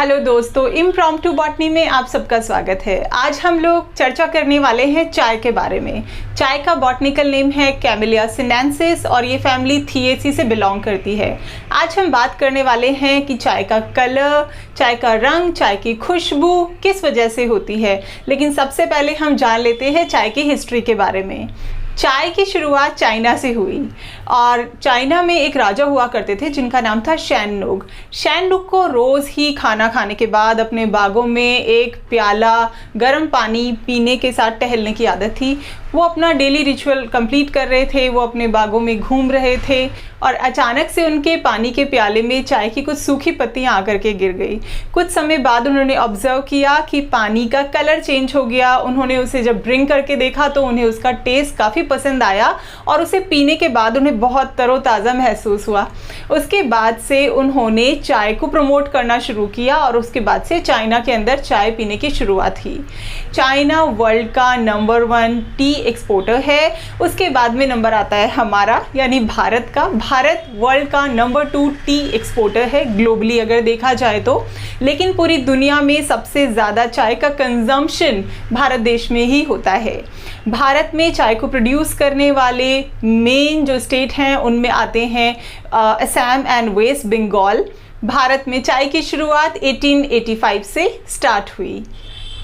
Hello दोस्तों, impromptu botany में आप सबका स्वागत है। आज हम लोग चर्चा करने वाले हैं चाय के बारे में। चाय का बॉटनिकल नेम है कैमेलिया सिनेंसिस और ये फैमिली थिएसी से बिलोंग करती है। आज हम बात करने वाले हैं कि चाय का कलर, चाय का रंग, चाय की खुशबू किस वजह से होती है। लेकिन सबसे पहले हम जान लेते हैं चाय की हिस्ट्री के बारे में। चाय की शुरुआत चाइना से हुई और चाइना में एक राजा हुआ करते थे जिनका नाम था शैननुंग। शैननुंग को रोज़ ही खाना खाने के बाद अपने बागों में एक प्याला गर्म पानी पीने के साथ टहलने की आदत थी। वो अपना डेली रिचुअल कंप्लीट कर रहे थे, वो अपने बागों में घूम रहे थे और अचानक से उनके पानी के प्याले में चाय की कुछ सूखी पत्तियां आकर के गिर गई। कुछ समय बाद उन्होंने ऑब्जर्व किया कि पानी का कलर चेंज हो गया। उन्होंने उसे जब ड्रिंक करके देखा तो उन्हें उसका टेस्ट काफ़ी पसंद आया और उसे पीने के बाद उन्हें बहुत तरोताज़ा महसूस हुआ। उसके बाद से उन्होंने चाय को प्रमोट करना शुरू किया और उसके बाद से चाइना के अंदर चाय पीने की शुरुआत हुई। चाइना वर्ल्ड का नंबर 1 टी एक्सपोर्टर है। उसके बाद में नंबर आता है हमारा यानी भारत का। भारत वर्ल्ड का नंबर 2 टी एक्सपोर्टर है ग्लोबली अगर देखा जाए तो। लेकिन पूरी दुनिया में सबसे ज़्यादा चाय का कंजम्पशन भारत देश में ही होता है। भारत में चाय को प्रोड्यूस करने वाले मेन जो स्टेट हैं उनमें आते हैं असम एंड वेस्ट बंगाल। भारत में चाय की शुरुआत 1885 से स्टार्ट हुई।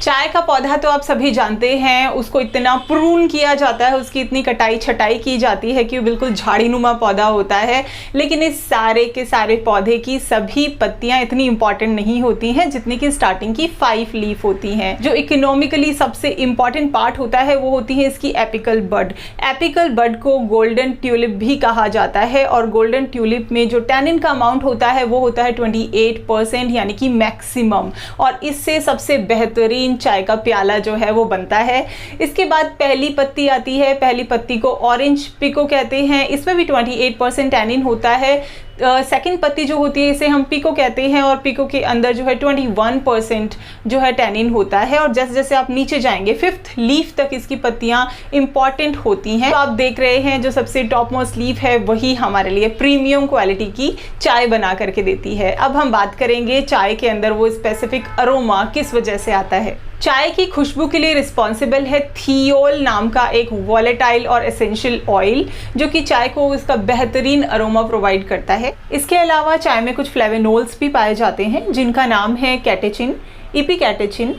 चाय का पौधा तो आप सभी जानते हैं, उसको इतना प्रून किया जाता है, उसकी इतनी कटाई छटाई की जाती है कि वो बिल्कुल झाड़ीनुमा पौधा होता है। लेकिन इस सारे के सारे पौधे की सभी पत्तियां इतनी इंपॉर्टेंट नहीं होती हैं जितनी कि स्टार्टिंग की 5 लीफ होती हैं। जो इकोनॉमिकली सबसे इंपॉर्टेंट पार्ट होता है वो होती है इसकी एपिकल बड। एपिकल बड को गोल्डन ट्यूलिप भी कहा जाता है और गोल्डन ट्यूलिप में जो टैनिन का अमाउंट होता है वो होता है 28% यानी कि मैक्सिमम, और इससे सबसे बेहतरीन चाय का प्याला जो है वो बनता है। इसके बाद पहली पत्ती आती है। पहली पत्ती को ऑरेंज पिको कहते हैं, इसमें भी 28% टैनिन होता है। सेकंड पत्ती जो होती है इसे हम पिको कहते हैं और पिको के अंदर जो है 21% जो है टैनिन होता है। और जैसे जैसे आप नीचे जाएंगे 5th लीफ तक इसकी पत्तियां इंपॉर्टेंट होती हैं। तो आप देख रहे हैं जो सबसे टॉप मोस्ट लीफ है वही हमारे लिए प्रीमियम क्वालिटी की चाय बना करके देती है। अब हम बात करेंगे चाय के अंदर वो स्पेसिफिक अरोमा किस वजह से आता है। चाय की खुशबू के लिए रिस्पॉन्सिबल है थियोल नाम का एक वॉलेटाइल और एसेंशियल ऑयल जो कि चाय को इसका बेहतरीन अरोमा प्रोवाइड करता है। इसके अलावा चाय में कुछ फ्लेवेनोल्स भी पाए जाते हैं जिनका नाम है कैटेचिन, इपीकैटेचिन,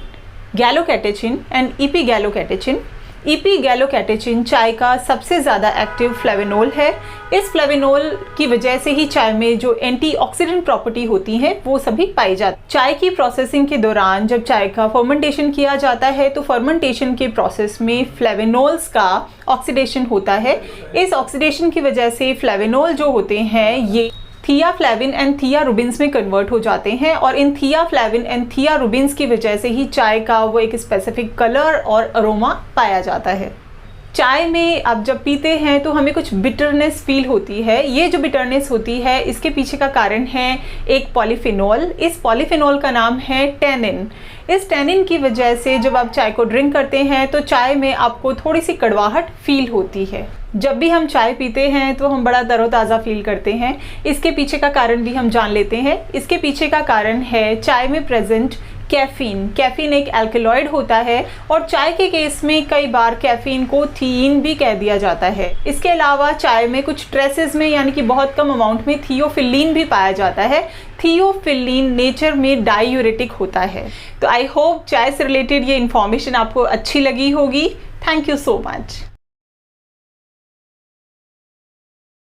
गैलोकैटेचिन एंड इपीगैलोकैटेचिन। इपीगैलोकैटेचिन चाय का सबसे ज़्यादा एक्टिव फ्लेवेनोल है। इस फ्लेवेनोल की वजह से ही चाय में जो एंटीऑक्सीडेंट प्रॉपर्टी होती है वो सभी पाई जाती। चाय की प्रोसेसिंग के दौरान जब चाय का फर्मेंटेशन किया जाता है तो फर्मेंटेशन के प्रोसेस में फ्लेवेनोल्स का ऑक्सीडेशन होता है। इस ऑक्सीडेशन की वजह से फ्लेवेनोल जो होते हैं ये थियाफ्लेविन एंड थियारुबिन्स में कन्वर्ट हो जाते हैं और इन थियाफ्लेविन एंड थियारुबिन्स की वजह से ही चाय का वो एक स्पेसिफिक कलर और अरोमा पाया जाता है। चाय में आप जब पीते हैं तो हमें कुछ बिटरनेस फील होती है। ये जो बिटरनेस होती है इसके पीछे का कारण है एक पॉलीफिनोल। इस पॉलीफिनोल का नाम है टैनिन। इस टैनिन की वजह से जब आप चाय को ड्रिंक करते हैं तो चाय में आपको थोड़ी सी कड़वाहट फील होती है। जब भी हम चाय पीते हैं तो हम बड़ा तरोताज़ा फील करते हैं। इसके पीछे का कारण भी हम जान लेते हैं। इसके पीछे का कारण है चाय में प्रेजेंट कैफीन। कैफीन एक एल्कलॉइड होता है और चाय के केस में कई बार कैफीन को थीन भी कह दिया जाता है। इसके अलावा चाय में कुछ ट्रेसेस में यानी कि बहुत कम अमाउंट में थियोफिलीन भी पाया जाता है। थियोफिलीन नेचर में डायूरेटिक होता है। तो आई होप चाय से रिलेटेड ये इन्फॉर्मेशन आपको अच्छी लगी होगी। Thank you so much.